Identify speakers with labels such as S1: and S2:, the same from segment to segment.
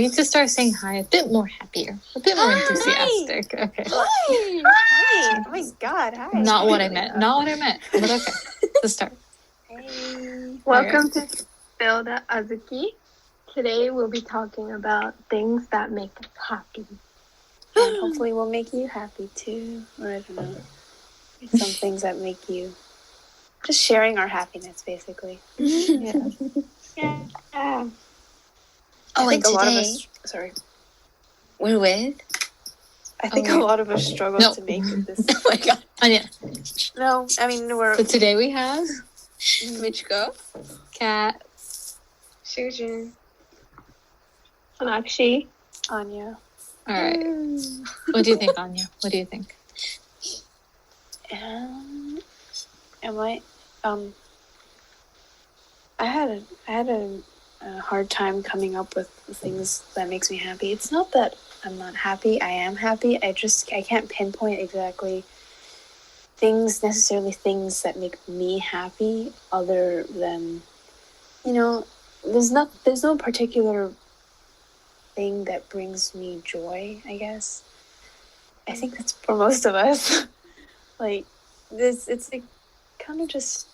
S1: need to start saying hi a bit more happier, a bit more enthusiastic. Okay.
S2: Hi. Oh my God. Hi.
S1: Not what I meant. But okay. Let's start.
S2: Hey.
S3: Welcome to Spill the Azuki. Today we'll be talking about things that make us happy.
S2: And hopefully we'll make you happy too. Or I don't know. Some things that make you just sharing our happiness, basically.
S1: Yeah.
S3: Yeah.
S2: I think
S4: and
S2: a lot of
S4: today
S2: us. Sorry.
S4: we're with.
S2: I think a lot of us struggle
S1: No.
S2: to make it this.
S4: Oh my God,
S1: Anya.
S2: No, I mean we're.
S1: So today we have
S4: Michiko.
S1: Kat.
S3: Sujin. Sonakshi.
S2: Anya.
S1: All right. What do you think, Anya? What do you think?
S2: Am I? I had a hard time coming up with things that makes me happy. It's not that I'm not happy. I am happy. I can't pinpoint exactly things that make me happy other than, there's no particular thing that brings me joy, I guess. I think that's for most of us. Like it's like kind of just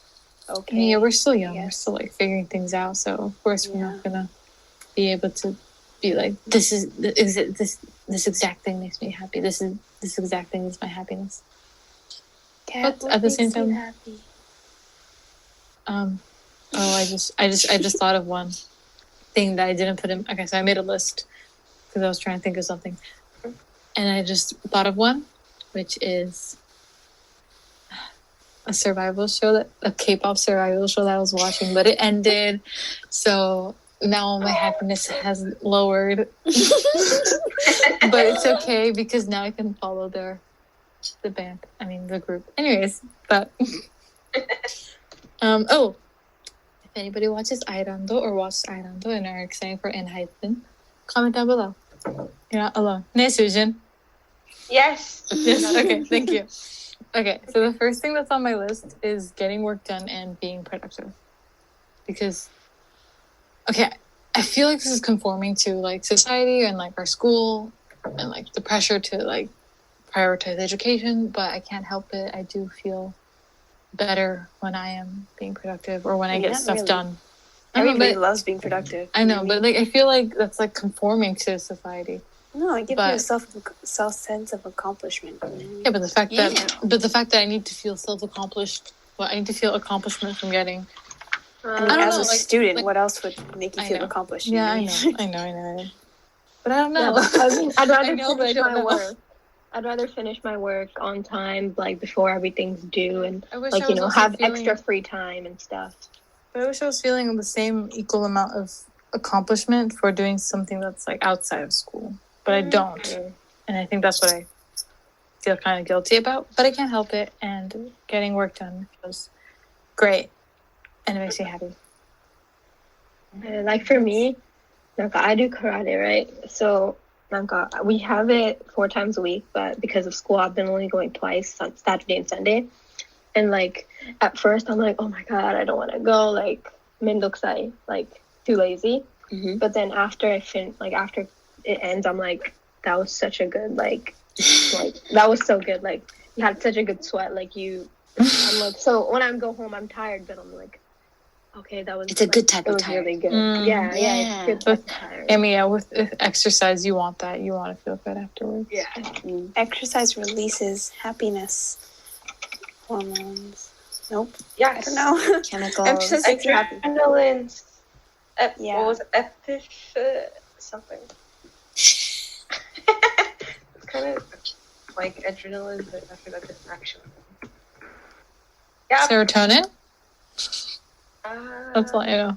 S2: okay.
S1: Yeah, we're still young.
S2: I
S1: We're
S2: guess.
S1: still like figuring things out. So of course we're not gonna be able to be like this exact thing makes me happy. This exact thing is my happiness.
S2: Kat,
S1: But at the same time,
S2: happy?
S1: I just thought of one thing that I didn't put in. Okay, so I made a list because I was trying to think of something, and I just thought of one, which is a K-pop survival show that I was watching, but it ended, so now my happiness has lowered. But it's okay because now I can follow the group. Anyways, but if anybody watches Airando or watched Airando and are excited for Enhypen, comment down below. You're not alone. Ne, Sujin?
S3: Yes.
S1: Yes, okay, thank you. Okay, so the first thing that's on my list is getting work done and being productive. Because, I feel like this is conforming to, like, society and, like, our school and, like, the pressure to, like, prioritize education, but I can't help it. I do feel better when I am being productive or when I get stuff done.
S2: Everybody loves being productive.
S1: I know, but, like, I feel like that's, like, conforming to society.
S2: No, it gives you a self sense of accomplishment.
S1: Yeah, but the fact that I need to feel self-accomplished, I need to feel accomplishment from getting.
S2: I mean, as a student, what else would make you feel accomplished?
S1: Yeah, I know. But I don't know.
S3: Yeah, I'd rather
S1: finish my
S3: work. I'd rather finish my work on time, like before everything's due, and
S1: like
S3: have extra free time and stuff.
S1: But I wish I was feeling the same equal amount of accomplishment for doing something that's like outside of school. But I don't. And I think that's what I feel kind of guilty about. But I can't help it. And getting work done feels great. And it makes me happy.
S3: Like for me, I do karate, right? So we have it 4 times a week, but because of school, I've been only going twice, on Saturday and Sunday. And like at first, I'm like, oh my God, I don't want to go. Like mendokusai, like too lazy.
S4: Mm-hmm.
S3: But then after after it ends, I'm like, that was such a good that was so good. Like you had such a good sweat. I'm like, so when I go home, I'm tired, but I'm like, okay, that was.
S4: It's a good type of tired.
S3: Really good. Yeah, it's good type of tired.
S1: I mean, with exercise, you want that. You want to feel good afterwards.
S3: Yeah.
S2: Exercise releases happiness hormones. Nope.
S3: Yeah.
S2: I don't know.
S4: Chemicals.
S2: Exercise makes you happy.
S3: Adrenaline. What was it?
S5: Something. It's kind of like adrenaline, but I forgot the actual.
S3: Yeah.
S1: Serotonin? That's all I know.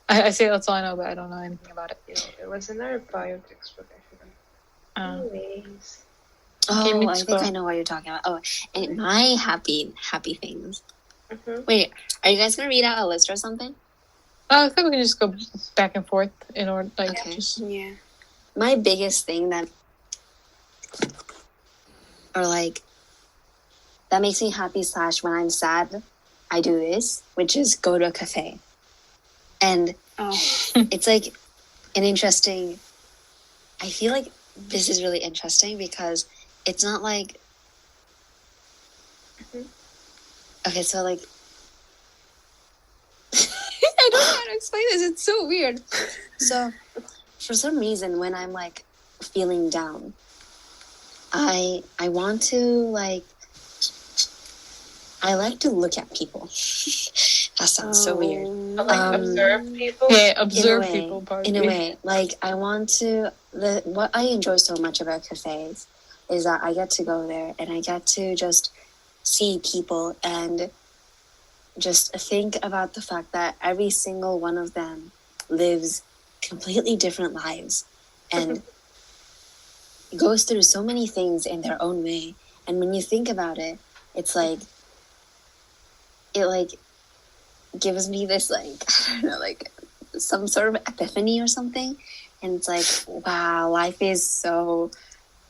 S1: I say that's all I know, but I don't know anything about it.
S5: It was in our bio textbook, I forgot. Anyways.
S4: Oh, I think I know what you're talking about. Oh, and my happy things.
S5: Mm-hmm.
S4: Wait, are you guys gonna read out a list or something?
S1: I think we can just go back and forth in order.
S2: Yeah.
S4: My biggest thing that makes me happy / when I'm sad, I do this, which is go to a cafe. And it's like an interesting I feel like this is really interesting because it's not like... Okay, so like... I don't know how to explain this. It's so weird. So, for some reason, when I'm like feeling down, I want to like... I like to look at people. That sounds so weird.
S5: But like observe people?
S1: Yeah, observe
S4: In a way,
S1: people, pardon
S4: in a
S1: me.
S4: way, like I want to. What I enjoy so much about cafes is that I get to go there and I get to just see people and just think about the fact that every single one of them lives completely different lives and goes through so many things in their own way. And when you think about it, it's like it like gives me this like I don't know, like some sort of epiphany or something. And it's like, wow, life is so,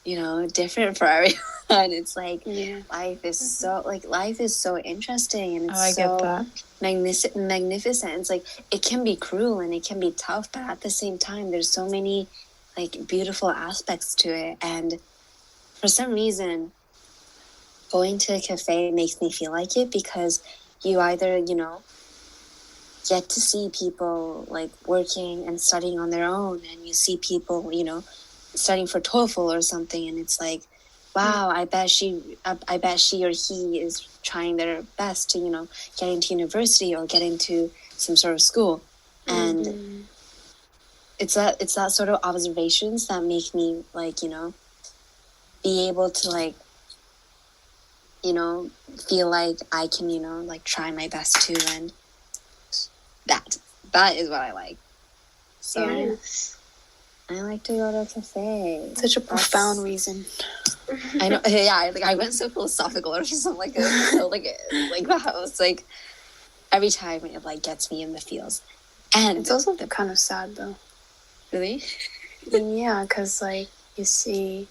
S4: different for everyone. It's like life is so interesting and it's
S1: get that.
S4: magnificent. It's like it can be cruel and it can be tough, but at the same time there's so many like beautiful aspects to it. And for some reason going to a cafe makes me feel like it because you either, get to see people like working and studying on their own, and you see people, studying for TOEFL or something, and it's like, wow, I bet she or he is trying their best to, get into university or get into some sort of school. And it's that sort of observations that make me like, be able to like, feel like I can, like try my best too. And that is what I like. So
S2: Yes.
S4: I like to go to a cafe.
S2: Such a profound reason.
S4: I know. Yeah, like I went so philosophical or something like wow. It's like every time it like gets me in the feels, and
S2: it's also kind of sad though.
S4: Really?
S2: Yeah, because like you see,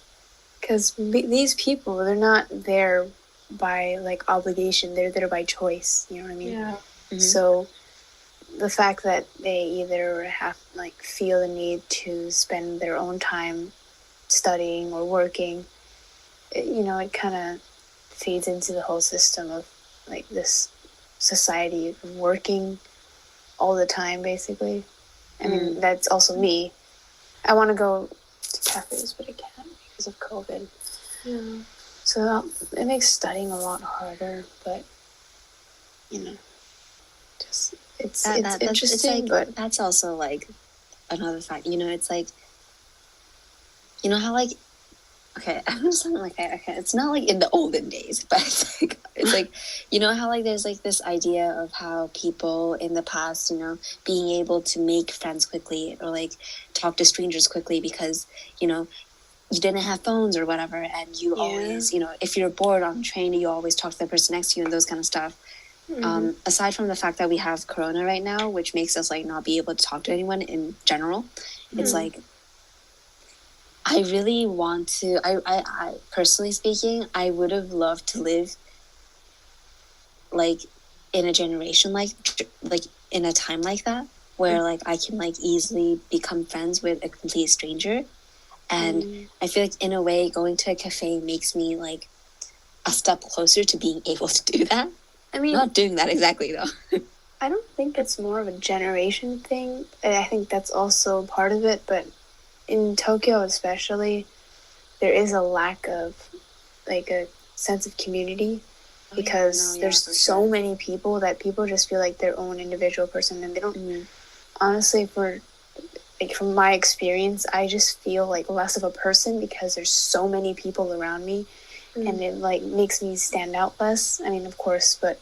S2: because these people, they're not there by like obligation; they're there by choice. You know what I mean?
S5: Yeah.
S2: Mm-hmm. So the fact that they either have like feel the need to spend their own time studying or working, it kind of feeds into the whole system of like this society of working all the time, basically. I mean, that's also me. I want to go to cafes, but I can't because of COVID.
S5: Yeah.
S2: So it makes studying a lot harder, but just it's interesting. But
S4: that's also like another fact. It's like, how like, okay, I'm not sounding like that. Okay, it's not like in the olden days, but it's like how like there's like this idea of how people in the past, being able to make friends quickly or like talk to strangers quickly because you didn't have phones or whatever, and you always if you're bored on the train, you always talk to the person next to you and those kind of stuff. Aside from the fact that we have Corona right now, which makes us like not be able to talk to anyone in general, it's like I really want to. I personally speaking, I would have loved to live like in a generation like in a time like that where like I can like easily become friends with a complete stranger, and I feel like in a way going to a cafe makes me like a step closer to being able to do that. I mean, not doing that exactly though.
S2: I don't think it's more of a generation thing. I think that's also part of it, but in Tokyo especially, there is a lack of like a sense of community because there's so many people that people just feel like their own individual person, and they don't honestly, from my experience, I just feel like less of a person because there's so many people around me, and it like makes me stand out less. I mean, of course, but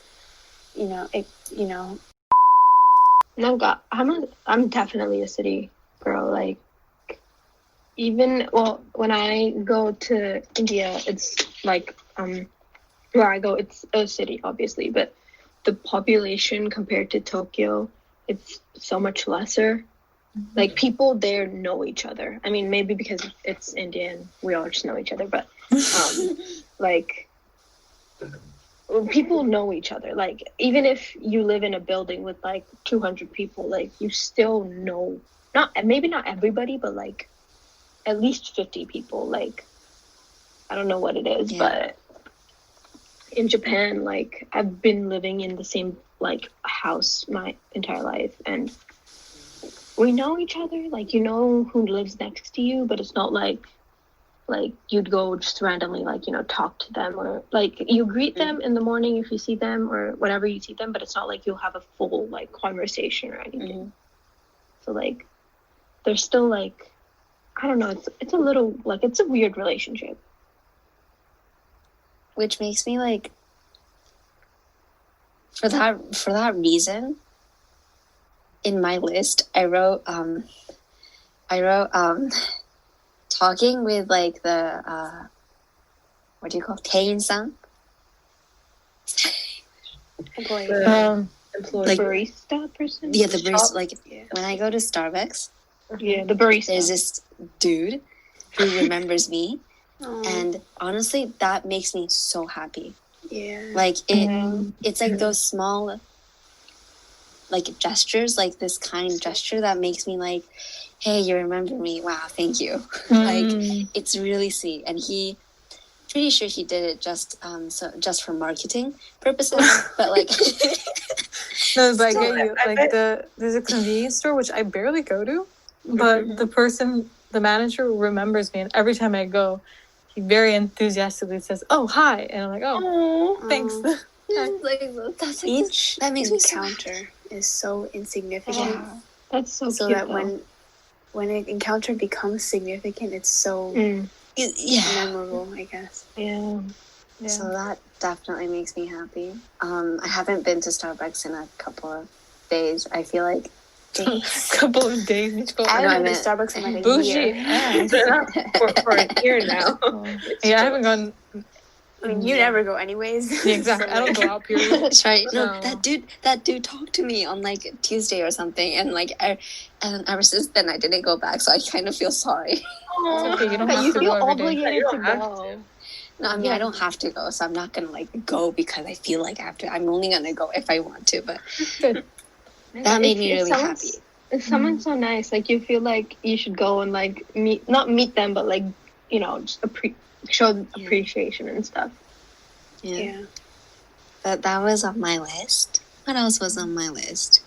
S3: I'm definitely a city girl. Like, even when I go to India, it's like where I go, it's a city, obviously, but the population compared to Tokyo, it's so much lesser. Like, people there know each other. I mean, maybe because it's India and we all just know each other, but like, people know each other. Like, even if you live in a building with like 200 people, like you still know maybe not everybody, but like at least 50 people. Like, I don't know what it is, but in Japan, like, I've been living in the same, like, house my entire life, and we know each other. Like, you know who lives next to you, but it's not like you'd go just randomly, like, you know, talk to them, or like you greet them in the morning if you see them or whenever you see them, but it's not like you'll have a full like conversation or anything. So like there's still like, I don't know, it's a little like, it's a weird relationship,
S4: which makes me like, for that reason, in my list I wrote talking with like the what do you call Tein-san?
S5: Employee.
S3: like barista person.
S4: Yeah, the barista. Like when I go to Starbucks,
S3: the barista.
S4: There's this dude who remembers me, and honestly, that makes me so happy.
S2: Yeah.
S4: Like it's like those small, like gestures, like this kind gesture that makes me like, hey, you remember me? Wow, thank you. Like it's really sweet, and pretty sure he did it just for marketing purposes, but like.
S1: No, it's like, there's a convenience store which I barely go to, but the manager remembers me, and every time I go, he very enthusiastically says, "Oh, hi," and I'm like, "Oh, thanks."
S2: Each
S4: that makes
S2: encounter is so insignificant.
S3: Yeah. That's so
S2: so
S3: cute,
S2: that when an encounter becomes significant, it's so memorable, I guess.
S3: Yeah.
S4: So that definitely makes me happy. I haven't been to Starbucks in a couple of days. I feel like
S1: couple of days.
S2: I haven't been to Starbucks in like a year.
S5: for a year now.
S1: Yeah, I haven't gone.
S2: I mean, you never go anyways.
S1: Yeah, exactly. I don't go out. Period.
S4: That's right. No, that dude talked to me on like Tuesday or something, and like and ever since then I didn't go back. So I kind of feel sorry.
S1: It's okay. You don't
S3: But
S1: have
S3: you
S1: to
S3: feel
S1: go every day.
S3: obligated to go.
S4: No, I mean I don't have to go, so I'm not gonna like go because I feel like I have to. I'm only gonna go if I want to. But
S1: Good.
S4: That made me really happy.
S3: If someone's so nice, like you feel like you should go and like not meet them, but like, you know, just show appreciation and stuff.
S4: Yeah. That was on my list. What else was on my list?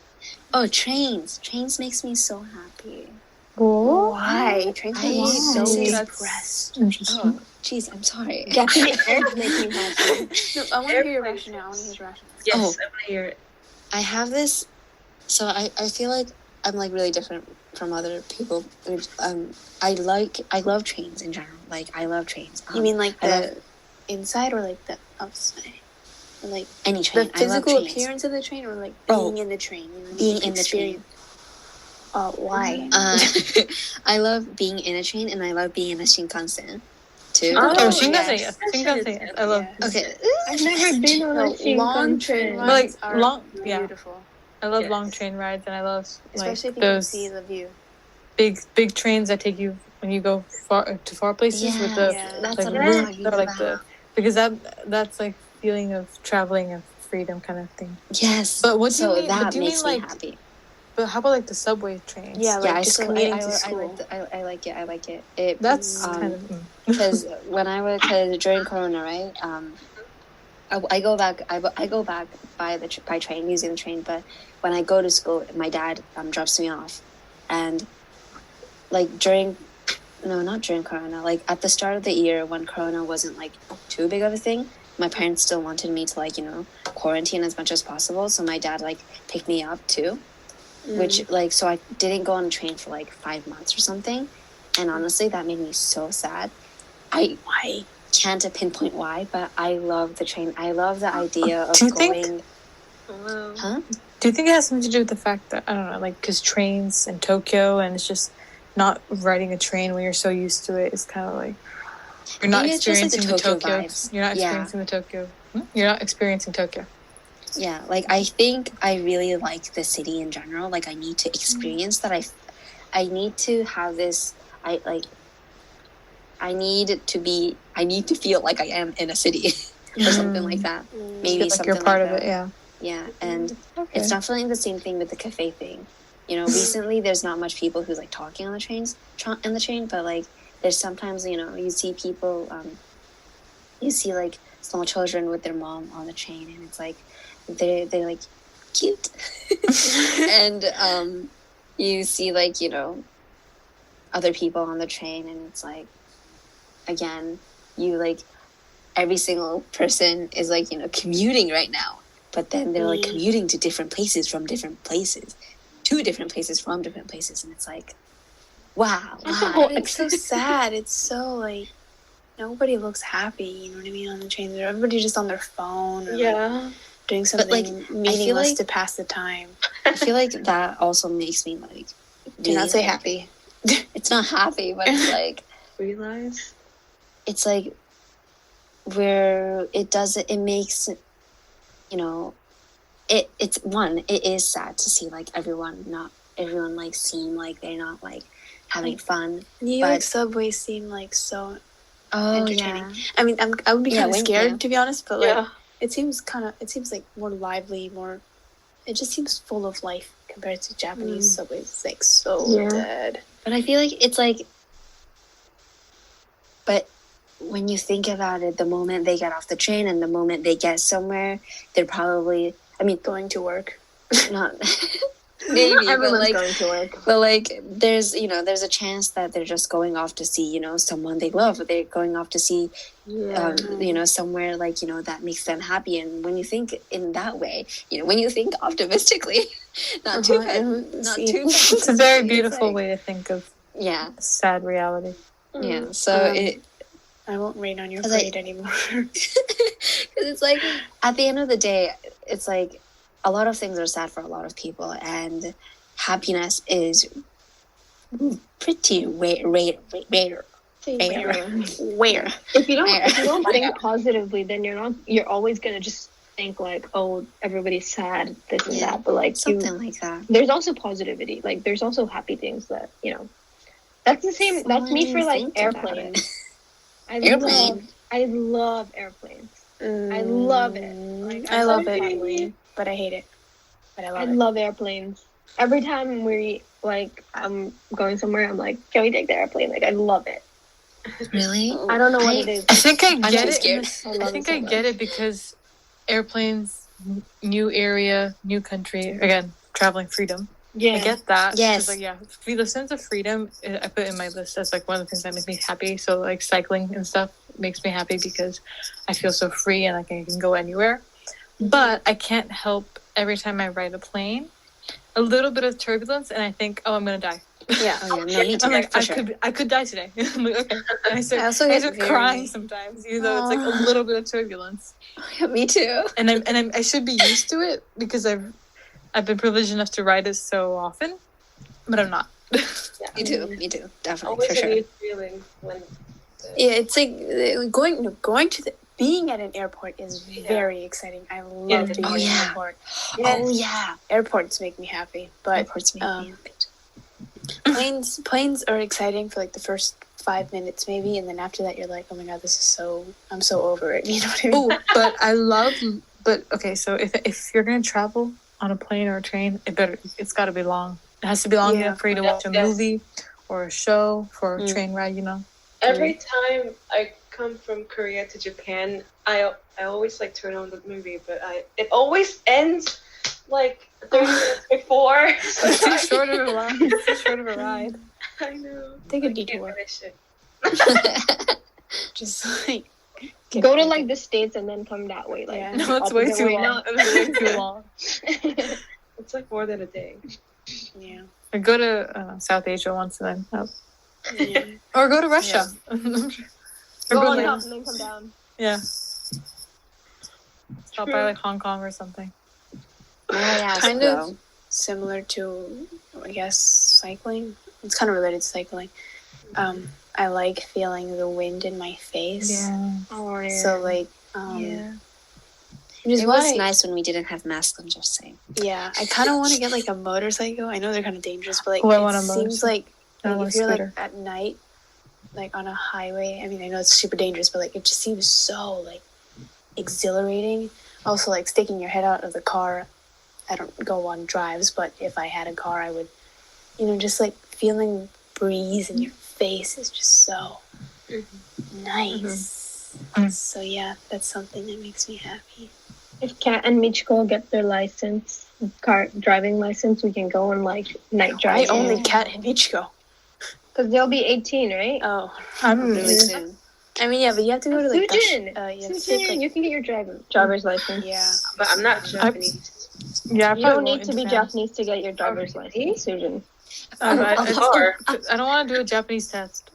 S4: Oh, trains. Trains makes me so happy.
S1: Oh,
S2: why? Trains make me so depressed.
S1: Interesting.
S4: Oh, jeez, I'm sorry.
S3: Getting eggs makes me happy.
S2: No, I want to hear your rationale. I want to hear his rationale.
S5: Yes, I want to hear it.
S4: I have this. So I feel like I'm like really different from other people. I love trains in general. Like I love trains.
S2: You mean like the inside or like the outside? Or like
S4: any train.
S2: The physical appearance of the train, or like being in the train. You know,
S4: being in the train.
S2: Why?
S4: I love being in a train, and I love being in a Shinkansen too.
S1: Oh, Shinkansen, yes. Shinkansen, yes. I love.
S4: Okay.
S3: I've never been on a Shinkansen.
S2: Long train
S1: But like
S2: rides are
S1: long,
S2: beautiful.
S1: I love long train rides, and I love
S2: Especially if you
S1: those
S2: can see the view.
S1: big trains that take you when you go far places with the
S4: that's
S1: like
S4: what
S1: room,
S4: I'm talking
S1: like
S4: about.
S1: because that's like feeling of traveling and freedom kind of thing.
S4: Yes.
S1: But what do you mean?
S4: That
S1: do you
S4: makes
S1: mean
S4: me
S1: like?
S4: happy.
S1: But how about like the subway trains?
S2: Yeah, like just commuting to
S4: I
S2: school.
S4: I like it. I like it.
S1: That's kind of
S4: because because during Corona, right? I go back. I go back by train, using the train. But when I go to school, my dad drops me off, and like not during Corona. Like at the start of the year when Corona wasn't like too big of a thing, my parents still wanted me to like quarantine as much as possible. So my dad like picked me up too, which like so I didn't go on a train for like 5 months or something, and honestly that made me so sad. I can't pinpoint why, but I love the train. I love the idea of going. Huh?
S1: Do you think it has something to do with the fact that I don't know, like because trains in Tokyo, and it's just not riding a train when you're so used to it is kind of like you're not experiencing the Tokyo vibes. You're not experiencing the Tokyo. You're not experiencing Tokyo.
S4: Yeah, like I think I really like the city in general. Like I need to experience that. I need to have this. I need to feel like I am in a city or something like that. Maybe
S1: like
S4: something
S1: you're part
S4: like
S1: of
S4: that.
S1: it. Yeah.
S4: Yeah, and it's definitely the same thing with the cafe thing. you know, recently there's not much people who's like talking on the train, but like there's sometimes, you know, you see people, you see like small children with their mom on the train, and it's like they're like cute, and you see like, you know, other people on the train, and it's like, again, you like every single person is like, you know, commuting right now, but then they're like commuting to different places from different places, to different places from different places, and it's like, wow.
S2: It's so sad. It's so like nobody looks happy. You know what I mean? On the train, everybody's just on their phone or like doing something
S4: like,
S2: meaningless
S4: like,
S2: to pass the time.
S4: I feel like that also makes me like
S2: Do not say
S4: like,
S2: happy.
S4: It's not happy, but it's like
S5: Realize.
S4: It's like where it makes, you know, it is sad to see like everyone like seem like they're not like having fun.
S2: New York subways seem like so entertaining.
S4: Yeah.
S2: I mean, I would be kind of scared,
S4: yeah.
S2: to be honest, but like it seems like more lively, it just seems full of life compared to Japanese subways. It's like so dead.
S4: But I feel like it's like, but when you think about it, the moment they get off the train and the moment they get somewhere, they're probably, I mean,
S2: Going to work.
S4: not maybe,
S3: Everyone's
S4: but like,
S3: going to work.
S4: but like, there's, you know, there's a chance that they're just going off to see, you know, someone they love. They're going off to see, you know, somewhere like, you know, that makes them happy. And when you think in that way, you know, when you think optimistically, not too bad.
S1: It's a very beautiful way to think of sad reality.
S4: Yeah, so
S2: I won't rain on your parade anymore.
S4: Because it's like, at the end of the day, it's like a lot of things are sad for a lot of people, and happiness is pretty rare.
S3: Where? If you don't think positively, then you're always gonna just think like, oh, everybody's sad, this and that. But like
S4: something like that.
S3: There's also positivity. Like there's also happy things that, you know. That's the same. That's me for like airplanes. I love airplanes. I love it. Like,
S2: I love it, but I hate it. But I
S3: love airplanes. Every time I'm going somewhere, I'm like, can we take the airplane? Like I love it.
S4: Really?
S3: I don't know what it is.
S1: I think I get it.
S3: I think
S1: I get it because airplanes, new area, new country, again, traveling freedom.
S3: Yeah,
S1: I get that.
S4: Yes.
S1: Like, the sense of freedom, I put in my list as like one of the things that make me happy. So like cycling and stuff makes me happy because I feel so free and like I can go anywhere. But I can't help every time I ride a plane, a little bit of turbulence, and I think, oh, I'm gonna die.
S2: Yeah.
S4: No, me too.
S1: I'm like,
S4: sure.
S1: I could die today. I'm like, okay. And I start
S2: get
S1: crying sometimes, even though it's like a little bit of turbulence.
S4: Yeah, me too.
S1: And I should be used to it because I've been privileged enough to ride it so often, but I'm not.
S4: Me too. Definitely,
S5: Always
S4: for sure.
S5: a new feeling when.
S2: It's like going to being at an airport is very exciting. I love being at an airport.
S4: Yes. Oh yeah,
S2: airports make me happy, but
S4: airports make me happy.
S2: Planes are exciting for like the first 5 minutes maybe, and then after that you're like, oh my god, I'm so over it. You know what I mean?
S1: Okay, so if you're gonna travel on a plane or a train, it's got to be long. It has to be long enough for you to watch a movie or a show for a train ride, you know.
S5: Every time I come from Korea to Japan, I always like turn on the movie, but it always ends like 30 minutes before.
S1: It's too short of a ride.
S5: I know.
S2: Take a detour. Just like
S3: go to like the States and then come that way. Like
S1: no, it's way too long. It's way too long.
S5: It's like more than a day.
S2: Yeah.
S1: Or go to South Asia once and then or go to Russia.
S3: Go on top and then come down.
S1: Yeah. Stop by like Hong Kong or something.
S2: Kind of similar to, I guess, cycling. It's kind of related to cycling. I like feeling the wind in my face.
S1: Yeah.
S3: Oh, yeah.
S2: So like,
S4: It was nice when we didn't have masks. I'm just saying.
S2: Yeah, I kind of want to get like a motorcycle. I know they're kind of dangerous, but like
S1: it
S2: seems like if you're
S1: scooter.
S2: like at night, like on a highway. I mean, I know it's super dangerous, but like it just seems so like exhilarating. Also, like sticking your head out of the car I don't go on drives, but if I had a car, I would, just like feeling breeze in your face is just so nice.
S1: Mhm.
S2: So yeah, that's something that makes me happy.
S3: If Kat and Michiko get their license, car driving license, we can go on like night
S2: Why
S3: driving.
S2: only Kat and Michiko?
S3: Because they'll be 18, right?
S2: Oh,
S1: I'm
S4: Really soon.
S2: I mean, yeah, but you have to go to like
S3: Sujin!
S2: you have to take,
S3: Sujin, you can get your driver's license.
S2: yeah.
S5: But I'm not Japanese.
S1: Yeah, I
S3: You
S1: probably
S3: don't
S1: won't
S3: need to
S1: in
S3: be
S1: Japan.
S3: Japanese to get your driver's license, Sujin.
S1: I don't want to do a Japanese test.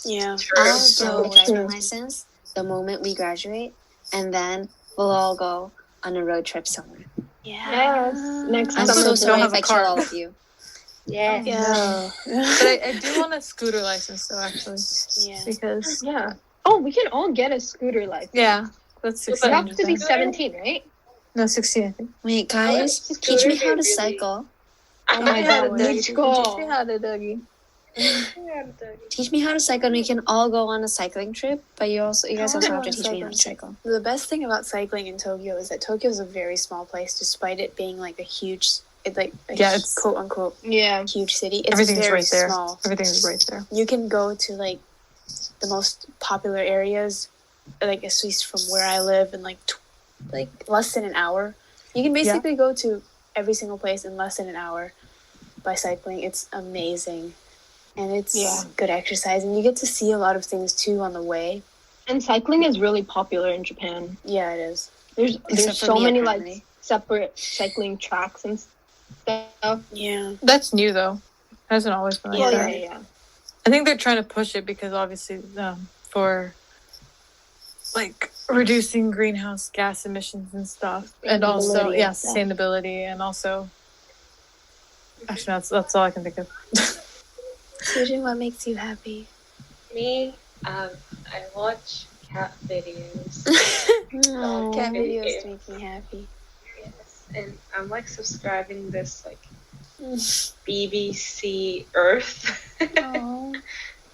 S2: Yeah.
S4: I'll
S3: True.
S4: go driving license the moment we graduate, and then we'll all go on a road trip somewhere.
S3: Yes, next
S4: I'm
S3: summer
S4: so
S3: break.
S4: sorry
S1: have
S4: if
S1: a
S4: I kill
S1: car.
S4: all of you.
S5: Yeah.
S2: Yeah.
S1: But I do want a scooter license though, actually,
S2: Yeah.
S1: because
S3: Yeah. Oh, we can all get a scooter license.
S1: yeah, that's
S3: You
S1: 16.
S3: have to be
S1: right?
S3: 17, right?
S1: No, 16. I think.
S4: Wait, guys,
S3: What?
S4: teach me how to
S5: Really?
S4: cycle.
S3: Oh my god,
S2: Teach
S1: Teach me
S3: Michiko.
S1: how to doggy.
S4: Teach me how to cycle, and we can all go on a cycling trip. But you guys also have to teach me how to cycle.
S2: The best thing about cycling in Tokyo is that Tokyo is a very small place, despite it being like a huge,
S1: it's
S2: quote unquote
S3: Yeah.
S2: huge city. It's
S1: Everything's
S2: very
S1: right there.
S2: small.
S1: Everything's right there.
S2: You can go to like the most popular areas, like at least from where I live, in like less than an hour. You can basically go to every single place in less than an hour by cycling. It's amazing. And it's good exercise, and you get to see a lot of things too on the way.
S3: And cycling is really popular in Japan.
S2: Yeah, it is.
S3: There's
S4: Except for
S3: so
S4: me,
S3: many
S4: apparently.
S3: like separate cycling tracks and stuff.
S2: Yeah.
S1: That's new though. Hasn't always been like
S3: Yeah,
S1: that.
S3: yeah.
S1: I think they're trying to push it because obviously for like reducing greenhouse gas emissions and stuff, and also
S3: Sustainability and stuff.
S1: sustainability, and also actually that's all I can think of.
S2: Sujin, what makes you happy?
S5: Me, I watch cat videos.
S2: Cat videos make me happy.
S5: Yes, and I'm like subscribing this like BBC Earth,
S2: Oh.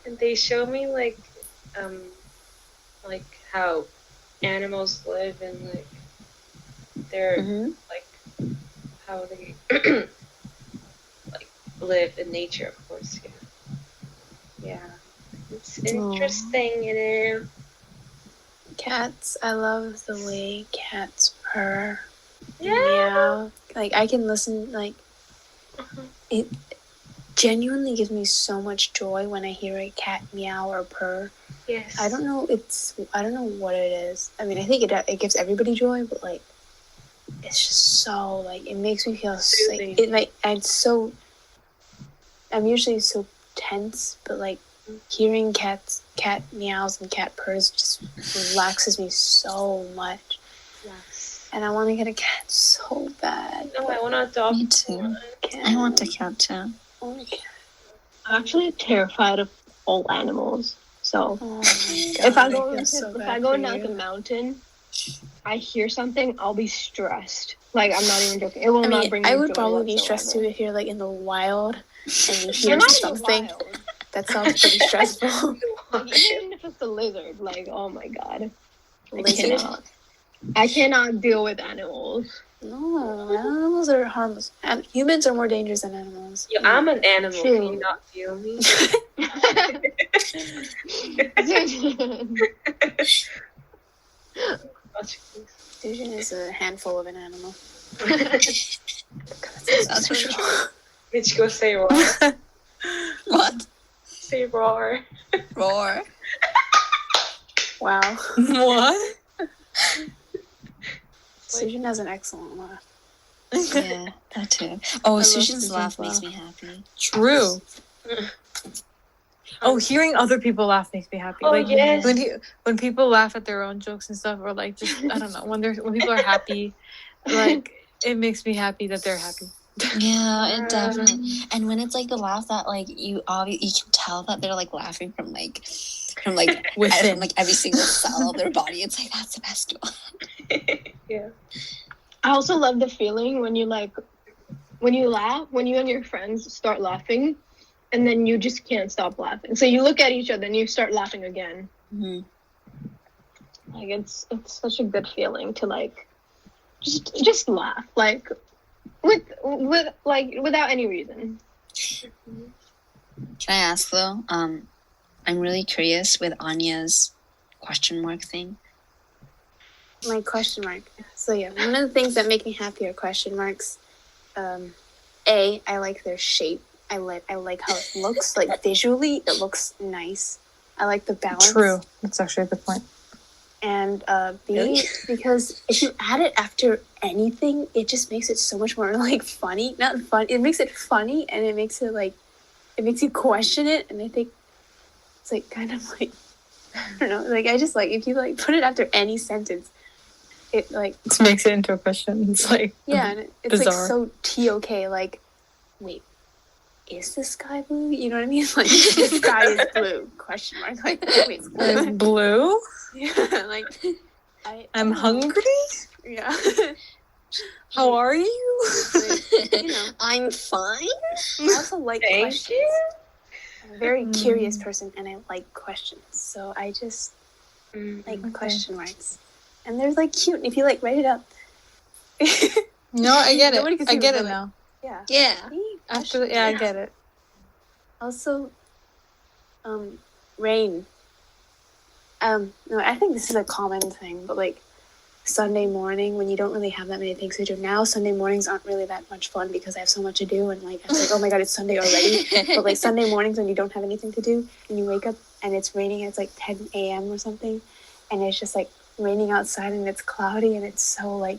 S5: and they show me like how animals live and like their like how they like live in nature, of course. Yeah, it's interesting, you know.
S2: Cats, I love the way cats purr.
S5: Yeah.
S2: Meow. Like, I can listen, like, it genuinely gives me so much joy when I hear a cat meow or purr.
S5: Yes.
S2: I don't know what it is. I mean, I think it gives everybody joy, but, like, it's just so, like, it makes me feel, like, I'm usually so tense, but, like, hearing cat meows and cat purrs just relaxes me so much.
S5: Yes.
S2: And I want to get a cat so bad.
S5: No, I want to adopt
S4: Me too.
S5: one.
S4: I want a cat too.
S2: I want a cat.
S3: I'm actually terrified of all animals. So
S2: Oh my god.
S3: if I go
S2: feel so
S3: if
S2: bad
S3: I go
S2: for
S3: down
S2: you.
S3: the mountain, I hear something, I'll be stressed. Like, I'm not even joking. It will not bring me
S2: I would
S3: joy
S2: probably be stressed too
S3: whatsoever.
S2: if you're like in the wild and you
S3: You're
S2: hear
S3: not in the
S2: something.
S3: wild.
S2: That sounds pretty stressful.
S3: Like, even if it's a lizard, like, oh my god.
S2: Lizard?
S3: I cannot deal with animals.
S2: No, animals are harmless. And humans are more dangerous than animals.
S5: Yeah, I'm an animal.
S3: True.
S5: Can you not feel me?
S2: Fusion is a handful of an animal.
S4: That's for sure.
S5: Michiko, say roar.
S4: What?
S5: Say roar.
S4: Roar.
S2: Wow.
S1: What?
S2: Fusion has an excellent laugh.
S4: Yeah, that too. Oh,
S1: love
S4: Sushin's
S1: Sushin's
S4: laugh makes
S1: laugh.
S4: me happy.
S1: True. Oh, hearing other people laugh makes me happy.
S5: Oh,
S1: like
S5: yes.
S1: when people laugh at their own jokes and stuff, or like just I don't know when people are happy, like it makes me happy that they're happy.
S4: Yeah, it definitely. And when it's like the laugh that like you can tell that they're like laughing from like
S1: Within.
S4: from like every single cell of their body. It's like that's the best one.
S5: Yeah.
S3: I also love the feeling when you laugh, when you and your friends start laughing, and then you just can't stop laughing. So you look at each other and you start laughing again.
S4: Mm-hmm.
S3: Like, it's such a good feeling to like just laugh. Like, with like without any reason.
S4: Can I ask though? I'm really curious with Anya's question mark thing.
S2: My question mark. So yeah, one of the things that make me happy are question marks. I like their shape. I like how it looks. Like visually, it looks nice. I like the balance.
S1: True. That's actually a good point.
S2: And B, because if you add it after anything, it just makes it so much more like funny. Not fun. It makes it funny, and it makes it like it makes you question it. And I think it's like kind of like I don't know. Like I just like if you like put it after any sentence, it like
S1: It makes it into a question. It's like
S2: yeah, and it's
S1: bizarre.
S2: like so TOK. Like, wait, is the sky blue? You know what I mean? Like the sky is blue? Question mark. Like wait, it's blue.
S1: blue.
S2: Yeah, like
S1: I'm hungry.
S2: Yeah.
S1: How are you?
S2: Like, you know,
S4: I'm fine.
S2: I also like
S5: Thank
S2: questions.
S5: you.
S2: I'm a very curious person, and I like questions. So I just like
S1: Okay.
S2: question marks, and they're like cute. If you like write it up.
S1: No, I get
S2: Nobody
S1: it.
S2: can
S1: I
S2: see
S1: get
S2: what
S1: it
S2: they're
S1: now.
S2: Yeah.
S4: Yeah.
S2: See?
S1: After, yeah, I get it.
S2: Also, rain. No, I think this is a common thing, but like Sunday morning when you don't really have that many things to do. Now Sunday mornings aren't really that much fun because I have so much to do, and like I was like, oh my god, it's Sunday already. But like Sunday mornings when you don't have anything to do and you wake up and it's raining, and it's like 10 a.m. or something, and it's just like raining outside and it's cloudy and it's so like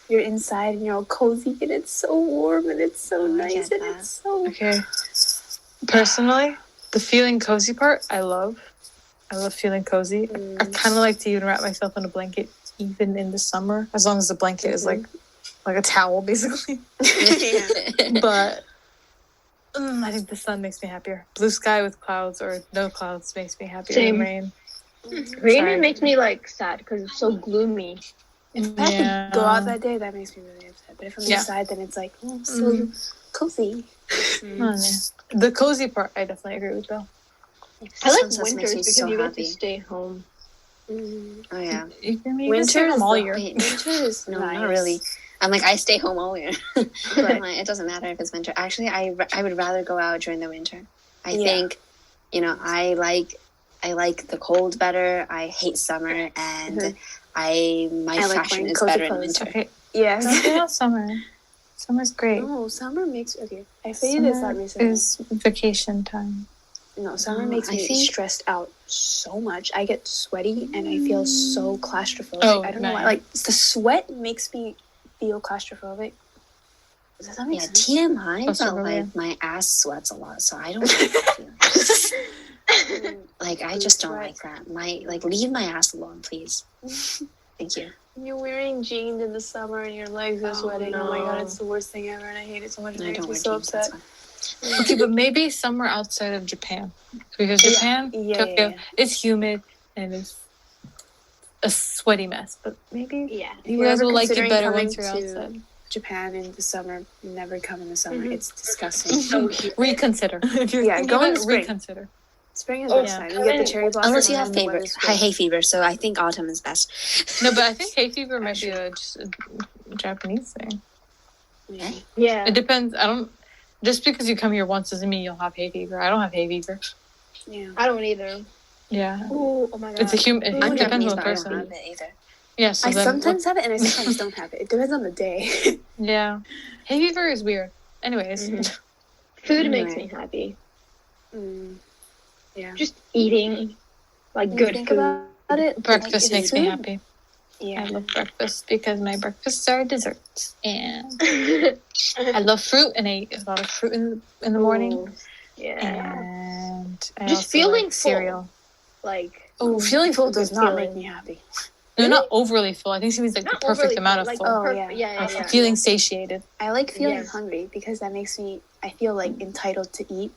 S2: you're inside and you're all cozy and it's so warm and it's so
S4: Oh, I
S2: nice
S4: get
S2: and
S4: that.
S2: it's so
S1: Okay. Personally, the feeling cozy part, I love. I love feeling cozy. I kind of like to even wrap myself in a blanket, even in the summer, as long as the blanket is like a towel, basically. But I think the sun makes me happier. Blue sky with clouds or no clouds makes me happier
S3: Same.
S1: than rain.
S3: Raining
S1: Sorry.
S3: makes me like sad because it's so gloomy.
S2: If I have to go out that day, that makes me really upset. But if I'm
S1: Yeah.
S2: inside, then it's like, oh, so cozy.
S1: Oh, yeah. The cozy part, I definitely agree with though.
S3: I like
S4: Sunsets makes
S3: winters
S4: me
S3: because
S4: so
S3: you get
S4: happy.
S3: to stay home.
S4: Oh yeah.
S1: You can
S2: Winter
S1: them
S2: is
S1: all
S2: the-
S1: year.
S4: Wait,
S2: Winter is
S4: no,
S2: nice.
S4: not really. I'm like I stay home all year.
S2: But
S4: I'm like, it doesn't matter if it's winter. Actually, I would rather go out during the winter. I
S2: Yeah.
S4: think, I like the cold better. I hate summer, and my
S2: I like
S4: fashion
S2: wearing
S4: is
S2: cozy
S4: better in
S2: clothes.
S4: winter.
S1: Okay,
S2: yes.
S1: don't get out summer. Summer's great.
S2: No, summer makes okay. I figured this out
S1: Summer
S2: recently.
S1: is vacation time.
S2: No, summer
S4: No,
S2: makes
S4: I
S2: me
S4: think-
S2: stressed out so much. I get sweaty and I feel so claustrophobic.
S1: Oh,
S2: I don't know why.
S1: nice.
S2: Like the sweat makes me feel claustrophobic. Does that make
S4: Yeah,
S2: sense?
S4: TMI, but
S1: Claustrophobic.
S4: like my ass sweats a lot, so I don't like that feeling. Like I just don't like that. Leave my ass alone, please. Thank you.
S2: You're wearing jeans in the summer and your legs are sweating. Oh my god, it's the worst thing ever, and I hate it so much. It
S4: I
S2: makes
S4: don't
S2: me
S4: wear
S2: so
S4: jeans. That's
S2: upset.
S4: fine.
S1: Okay, but maybe somewhere outside of Japan, because Japan, Tokyo, it's humid and it's a sweaty mess. But maybe
S3: Yeah.
S1: you guys
S2: ever
S1: will like it
S2: considering
S1: better
S2: coming
S1: once you're
S2: to
S1: outside.
S2: Japan in the summer, never come in the summer. It's disgusting.
S3: So cute.
S1: Reconsider. If you're
S2: Yeah,
S1: thinking
S2: go in
S1: about it,
S2: spring.
S1: reconsider.
S2: Spring is
S3: Oh,
S2: best
S1: yeah.
S2: time. You get the cherry blossom.
S4: Unless you
S2: and
S4: have
S2: then the
S4: fever,
S2: weather's great.
S4: hay fever. So I think autumn is best.
S1: No, but I think hay fever might be just a Japanese thing.
S2: Yeah.
S3: Yeah.
S1: It depends. Just because you come here once doesn't mean you'll have hay fever. I don't have hay fever.
S2: Yeah.
S3: I don't either.
S1: Yeah.
S3: Ooh, oh my god.
S1: It's a human.
S4: I'm
S1: It depends
S4: Japanese,
S1: on the
S4: but I don't
S1: person.
S4: have it either.
S1: Yeah. So
S2: I
S1: then
S2: sometimes have it and I sometimes don't have it. It depends on the day.
S1: Yeah. Hay fever is weird. Anyways.
S3: Mhm. Food makes
S4: Anyway.
S3: me happy.
S2: Yeah.
S3: Just eating like
S2: You
S3: good
S2: think
S3: food.
S2: about it.
S1: Breakfast
S2: like,
S1: makes me happy. I
S2: Yeah.
S1: love breakfast because my breakfasts are desserts, and I love fruit, and I eat a lot of fruit in the morning.
S3: Ooh, yeah.
S1: And I
S3: Just
S1: also
S3: feeling
S1: like cereal.
S3: Like
S1: Oh,
S2: Feeling full does
S3: good
S2: not
S3: feeling.
S2: make me happy.
S1: No, not overly full. I think she means like
S3: not
S1: the perfect
S3: overly
S1: amount
S3: full,
S1: of
S3: like
S1: full.
S2: Oh,
S3: perfect,
S2: yeah.
S3: yeah.
S1: Feeling satiated.
S2: I like feeling
S3: Yes.
S2: hungry because that makes me. I feel like entitled to eat.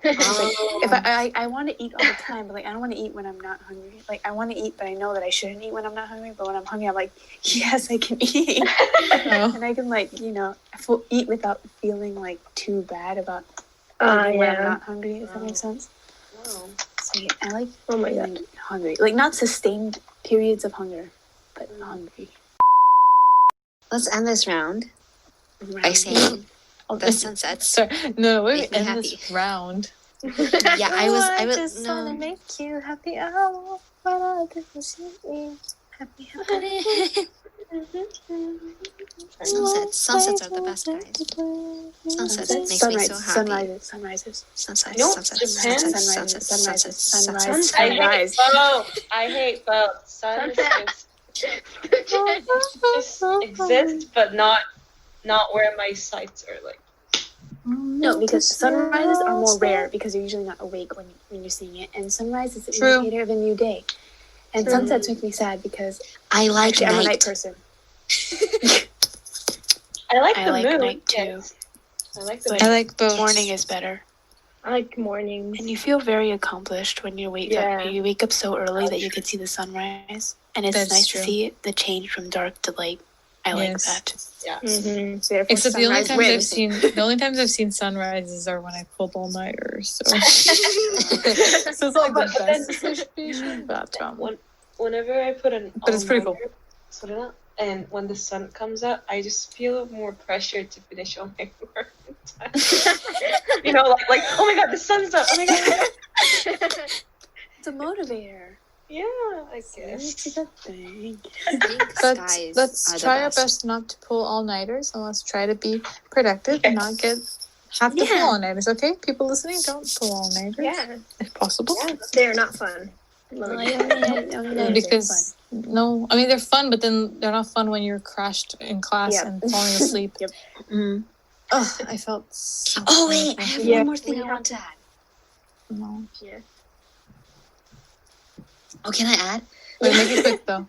S3: Yeah.
S2: If I want to eat all the time, but like I don't want to eat when I'm not hungry. Like I want to eat, but I know that I shouldn't eat when I'm not hungry. But when I'm hungry, I'm like, yes, I can eat,
S1: Oh.
S2: and I can like eat without feeling like too bad about eating when I'm
S3: yeah.
S2: not hungry. If that makes sense.
S5: Wow.
S2: So yeah, I like
S3: Oh my
S2: feeling
S3: god.
S2: hungry, like not sustained periods of hunger, but hungry.
S4: Let's end this round by saying the sunsets.
S1: Sorry, no, wait,
S4: Make me
S1: end
S4: happy.
S1: this round.
S4: Yeah, I was
S1: just wanna
S4: no.
S1: make you happy. I want what others me happy.
S4: Sunsets are the best, guys. Sunsets makes me so happy.
S2: Sunrises.
S4: Sunsets,
S5: You know,
S4: sunsets,
S5: Japan?
S4: sunsets, sunsets, sunsets.
S5: I hate both. I hate both. Sun is just exists, but not where my sights are like.
S2: No, because sunrises are more rare because you're usually not awake when you're seeing it, and sunrise is an
S1: True.
S2: indicator of a new day. And sunsets make me sad because
S4: I like
S2: I'm a
S4: night.
S2: night person.
S5: I like
S2: I
S5: the
S2: like
S5: moon.
S2: night too.
S5: Yes. I like the
S2: But
S1: I like both.
S2: morning is better,
S3: I like mornings.
S2: and you feel very accomplished when you wake
S3: Yeah.
S2: up. You wake up so early that you can see the sunrise, and it's
S1: That's
S2: nice
S1: true.
S2: to see the change from dark to light. I like
S1: Yes.
S2: that.
S5: Yeah.
S3: Mm-hmm.
S1: Except the only times I've seen sunrises are when I pulled all nighters. So, so it's like
S5: But
S1: the
S5: then-
S1: best situation, but
S5: Whenever I put an
S1: But it's pretty cool.
S5: all-nighter, and when the sun comes out, I just feel more pressure to finish all my work. You know, like oh my god, the sun's up. Oh my god.
S2: It's a motivator.
S5: Yeah, I guess.
S2: It's a thing.
S1: But
S4: Skies are
S1: let's
S4: the
S1: try our
S4: best.
S1: best not to pull all nighters, and let's try to be productive and not have to pull all nighters. Okay, people listening, don't pull all nighters
S3: Yeah,
S1: if possible.
S3: they're not fun.
S1: Because no, I mean they're fun, but then they're not fun when you're crashed in class
S3: Yep.
S1: and falling asleep.
S3: Yep.
S1: Ugh, I felt. So
S4: Oh wait, I have
S3: Yeah.
S4: one more thing I want to add.
S1: No.
S3: Yeah.
S4: Oh, can I add?
S1: Wait, make it quick though.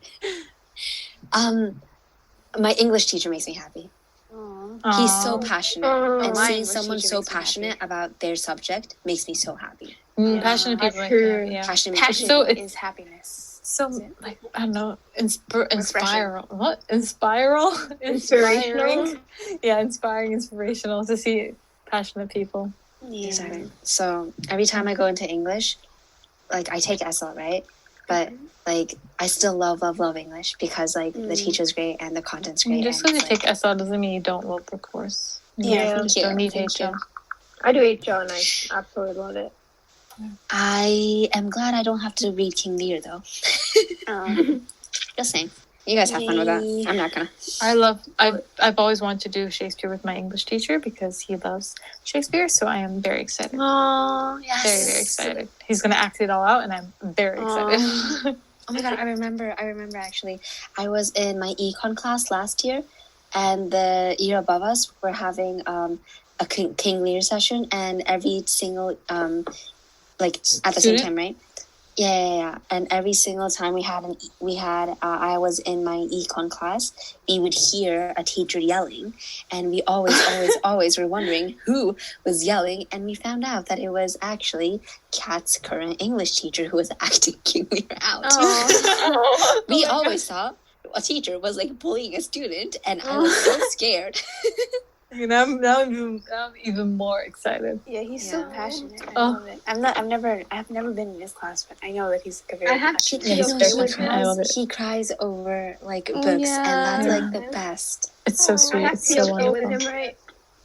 S4: My English teacher makes me happy. He's so passionate, and
S2: My
S4: seeing
S2: English
S4: someone
S2: teacher
S4: so
S2: makes me
S4: passionate
S2: happy.
S4: about their subject makes me so happy.
S1: Passionate people. Like
S3: true.
S1: that, yeah.
S4: Passionate.
S2: Passion
S1: So it's-
S2: is happiness.
S1: So
S2: Is it?
S1: like I don't know, inspiral. What?
S3: Inspirational.
S1: Inspiring. Yeah, inspirational to see passionate people.
S4: Exactly. So every time I go into English, like I take SL, right? But like I still love English because like the teacher's great and the content's great.
S1: Just
S4: and,
S1: because you
S4: like,
S1: take SL doesn't mean you don't love the course.
S3: Yeah.
S1: You just don't need HL.
S3: I do HL and I absolutely love it.
S4: I am glad I don't have to read King Lear though. Just saying. You guys have fun with that.
S2: Yay.
S4: I'm not gonna.
S1: I've always wanted to do Shakespeare with my English teacher because he loves Shakespeare, so I am very excited.
S2: Oh,
S1: Very, very excited. He's gonna act it all out and I'm very excited.
S4: Oh my god, I remember actually. I was in my econ class last year and the year above us were having a King Lear session and every single like at the same
S1: Student?
S4: time, right? Yeah. And every single time I was in my econ class, we would hear a teacher yelling, and we always were wondering who was yelling, and we found out that it was actually Kat's current English teacher who was acting King Lear out. We always thought a teacher was like bullying a student, and I was so scared.
S1: You know, now I'm even more excited.
S2: yeah, he's so
S4: Yeah.
S2: passionate. I
S1: Oh.
S2: love it. I've never been in his class, but I know that he's a very
S3: I have
S2: passionate.
S3: to
S1: Yeah, he's
S3: Okay,
S1: very
S3: with
S1: passionate. I love it.
S4: He cries over like
S2: Oh,
S4: books,
S2: yeah.
S4: and that's like the
S3: Yeah.
S4: best.
S1: It's so
S3: I
S1: sweet.
S3: have
S1: It's so
S3: TOK with
S1: wonderful.
S3: him, right?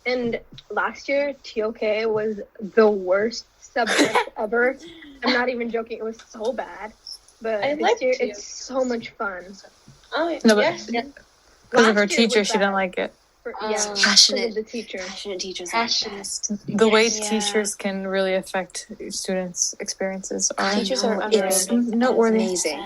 S3: And last year, TOK was the worst subject ever. I'm not even joking. It was so bad. But
S5: I
S3: this
S5: like
S3: year,
S5: TOK.
S3: it's so much fun.
S5: Oh,
S1: No, but-
S5: yes.
S1: Because of
S3: Last
S1: her
S3: year
S1: teacher,
S3: was
S1: she didn't
S3: bad.
S1: like it.
S3: Because
S4: Passionate.
S3: of the teacher.
S4: Passionate teachers
S5: Passionate.
S4: are the best.
S1: The way
S2: Yeah.
S1: teachers can really affect students' experiences are
S2: Teachers
S4: know,
S2: are
S4: it's
S2: underrated.
S1: noteworthy.
S4: Amazing.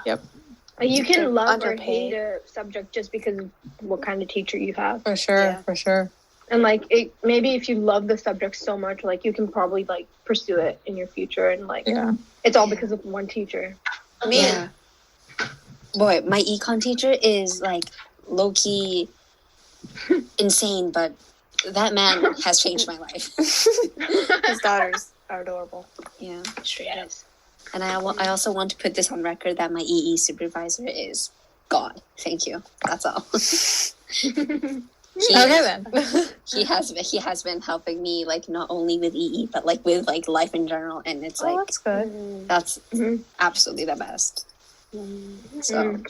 S3: You
S2: They're
S3: can love or
S2: underpaid.
S3: hate a subject just because of what kind of teacher you have.
S1: For sure,
S2: Yeah.
S1: for sure.
S3: And maybe if you love the subject so much, like you can probably like pursue it in your future. And like
S1: Yeah.
S3: it's all because of one teacher.
S4: Yeah. Boy, my econ teacher is like low key insane, but that man has changed my life.
S2: His daughters are adorable.
S4: Yeah.
S2: Straight up.
S4: And I also want to put this on record that my EE supervisor is God. Thank you. That's all.
S1: Okay then.
S4: He has been helping me like not only with EE but like with like life in general, and it's
S1: Oh,
S4: like
S1: that's good.
S4: that's
S3: Mhm.
S4: absolutely the best. So
S3: Mm.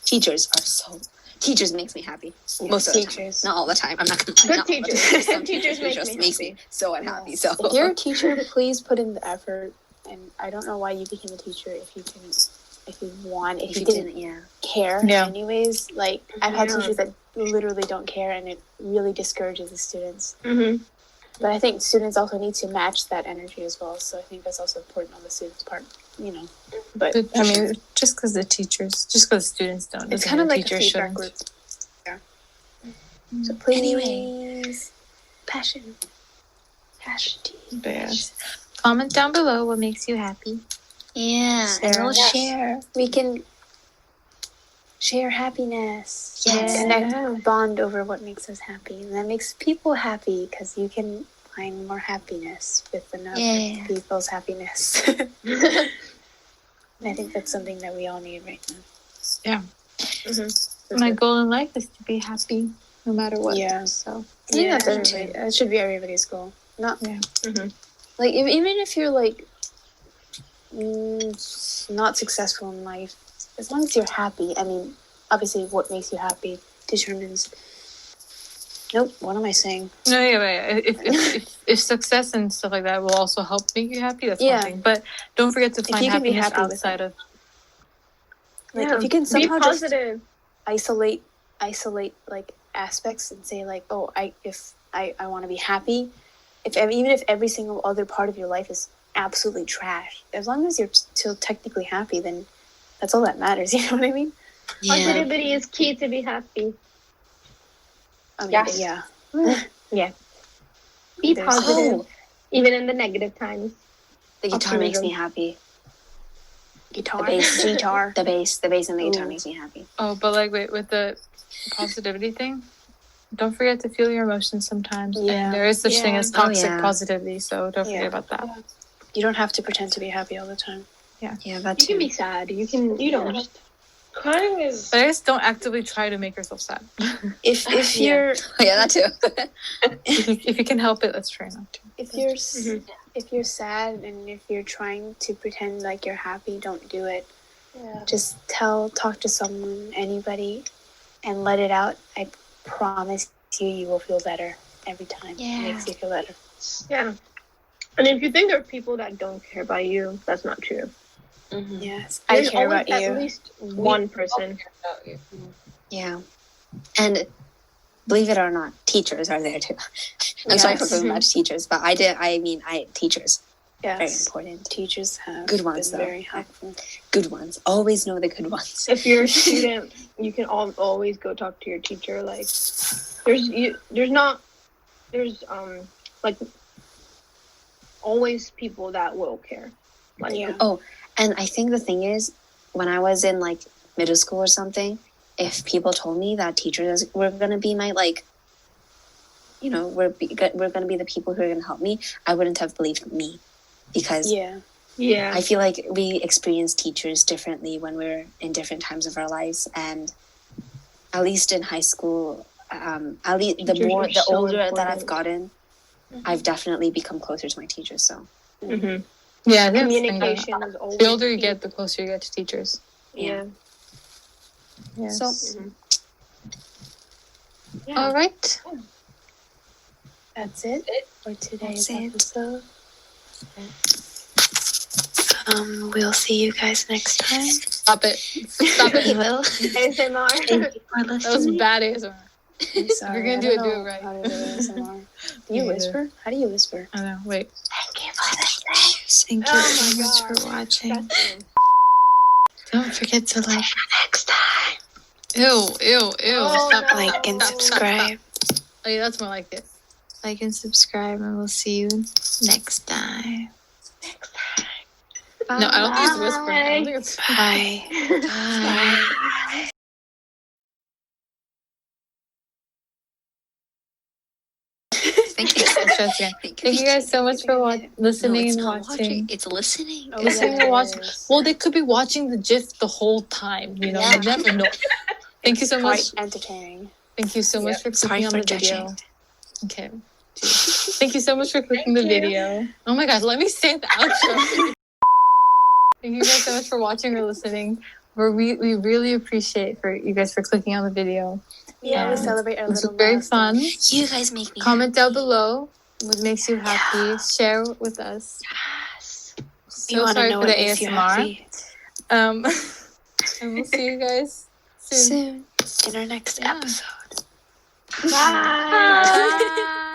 S4: teachers are so Teachers makes me happy most of the time.
S2: Teachers.
S4: Not all the time. I'm not gonna lie.
S3: Good
S4: not all the
S3: teachers.
S4: time. Some
S3: Good teachers
S4: it
S3: make
S4: just
S3: me
S4: makes
S3: happy.
S4: me so unhappy.
S2: Yes.
S4: So
S2: If you're a teacher, please put in the effort. And I don't know why you became a teacher if you didn't, if you didn't
S4: yeah.
S2: care.
S1: Yeah.
S2: Anyways, like I've had
S3: Yeah.
S2: teachers that literally don't care, and it really discourages the students.
S3: Mm-hmm.
S2: But I think students also need to match that energy as well. So I think that's also important on the students' part. You know, but
S1: But I mean, just because the students don't,
S2: it's
S1: doesn't
S2: kind of
S1: mean the
S2: like a
S1: teachers
S2: feedback
S1: shouldn't.
S2: group. Yeah. So please,
S4: Anyway.
S2: passion.
S1: But yes. Comment down below what makes you happy.
S4: Yeah. And we'll
S2: Yes.
S4: share.
S2: We can share happiness.
S4: Yes.
S2: Connect, bond over what makes us happy, and that makes people happy because you can find more happiness with another
S4: Yeah.
S2: people's happiness. And I think that's something that we all need right now.
S1: My goal in life is to be happy no matter what.
S2: Yeah.
S1: So
S2: I think that's
S4: me
S2: everybody. That should be everybody's goal. Not
S3: Mm-hmm.
S2: like even if you're like not successful in life, as long as you're happy. I mean, obviously, what makes you happy determines. Nope. What am I saying?
S1: no, yeah. If success and stuff like that will also help make you happy, that's
S2: Yeah.
S1: one thing. But don't forget to find
S2: you can be
S1: happiness
S2: happy with
S1: outside of.
S2: Like
S3: Yeah.
S2: if you can
S3: Be
S2: somehow just
S3: positive.
S2: isolate like aspects and say like, oh, I want to be happy. Even if every single other part of your life is absolutely trash, as long as you're still technically happy, then that's all that matters. You know what I mean?
S4: Yeah.
S3: Positivity is key to be happy.
S2: I mean,
S3: Yes.
S2: yeah.
S3: Be
S2: There's-
S3: positive,
S4: Oh,
S3: even in the negative times.
S4: the guitar makes me
S3: Optimism.
S4: happy.
S2: Guitar,
S4: The bass.
S2: guitar.
S4: The bass in the guitar
S2: Ooh.
S4: makes me happy.
S1: Oh, but like wait, with the positivity thing, don't forget to feel your emotions sometimes.
S2: Yeah.
S1: And there is such thing
S3: Yeah.
S1: as toxic
S4: yeah.
S1: positivity, so don't
S2: Yeah.
S1: forget about that.
S2: You don't have to pretend to be happy all the time.
S4: Yeah, that
S3: You
S4: too.
S3: can be sad. You don't.
S5: Crying is.
S1: But I guess don't actively try to make yourself sad.
S2: If
S3: Yeah.
S2: you're
S4: Yeah, that too.
S1: if you can help it, let's try not to.
S2: if you're
S3: Mhm.
S2: if you're sad and if you're trying to pretend like you're happy, don't do it.
S5: Yeah.
S2: Just talk to someone, anybody, and let it out. I promise you will feel better every time.
S4: Yeah.
S2: It makes you feel better.
S3: Yeah. And if you think there are people that don't care about you, that's not true.
S5: Mhm.
S2: Yes, I
S3: There's
S2: care
S3: always
S2: about
S3: at
S2: you.
S3: least one person.
S5: About you.
S4: Yeah. And believe it or not, teachers are there too. I'm sorry for
S2: Yes.
S4: going back to teachers, but teachers, very
S2: Yes,
S4: important.
S2: teachers have
S4: Good ones,
S2: been
S4: though.
S2: very helpful.
S4: Good ones. Always know the good ones.
S3: If you're a student, you can always go talk to your teacher. Like, there's like always people that will care. Like,
S2: Yeah.
S4: Oh, and I think the thing is, when I was in like middle school or something, if people told me that teachers were gonna be my like, we're gonna be the people who are gonna help me, I wouldn't have believed me, because
S2: Yeah,
S3: yeah,
S4: I feel like we experience teachers differently when we're in different times of our lives, and at least in high school, at least the
S3: Teachers are so
S4: older that I've
S3: important.
S4: gotten, I've definitely become closer to my teachers. So
S3: mm-hmm.
S1: Yeah, I think that's the thing,
S3: Communication is always
S1: the older you
S3: key.
S1: get, the closer you get to teachers.
S3: Yeah.
S1: Yes.
S4: So
S3: Mhm. Yeah.
S1: All right.
S2: that's it for today's
S4: That's it.
S2: episode. We'll see you guys next time.
S1: Stop it. Stop
S2: We
S1: it.
S2: will.
S3: ASMR.
S1: That was bad ASMR.
S2: I'm sorry.
S1: You're gonna
S2: I
S1: do
S2: don't
S1: it, do
S2: know
S1: it right.
S2: how to do ASMR. Do you
S1: Yeah.
S2: whisper? How do you whisper?
S1: I know. Wait.
S2: Thank you for listening. Thank
S3: Oh
S2: you
S3: my
S2: so much
S3: God.
S2: for watching.
S3: Disgusting.
S1: Don't forget to like.
S2: Next time.
S1: Ew.
S3: Oh,
S1: Stop.
S3: no.
S2: Like and subscribe.
S1: Oh, yeah, that's more like it.
S2: Like and subscribe, and we'll see you next time.
S1: No, I don't think it's whispering. I don't think it's.
S2: Bye. Bye.
S4: thank you.
S1: Thank you guys so much for listening
S4: it's
S1: and
S4: not
S1: watching.
S4: It's listening.
S2: Oh,
S1: Listening
S2: yeah,
S1: and
S2: it
S1: watching.
S2: is.
S1: Well, they could be watching the GIF the whole time. You know,
S4: Yeah.
S1: you never know. Thank you so much.
S2: Quite entertaining.
S1: Thank you so much for
S2: Sorry
S1: clicking on
S2: for
S1: the video.
S2: judging.
S1: Okay. Thank you so much for clicking the video. Oh my gosh, let me say the outro. Thank you guys so much for watching or listening. we really appreciate for you guys for clicking on the video.
S2: We always
S1: And
S2: celebrate our
S1: this
S2: little
S1: was very
S2: milestones.
S1: fun.
S4: You guys make me
S1: Comment down below what makes you happy. Share with us.
S3: Yes.
S2: We
S1: So
S2: want to
S1: sorry
S2: know
S1: for
S2: what
S1: the
S2: makes you
S1: ASMR.
S2: happy.
S1: And we'll see you guys soon.
S2: Soon in our next
S1: Yeah.
S2: episode.
S3: Bye.
S1: Bye.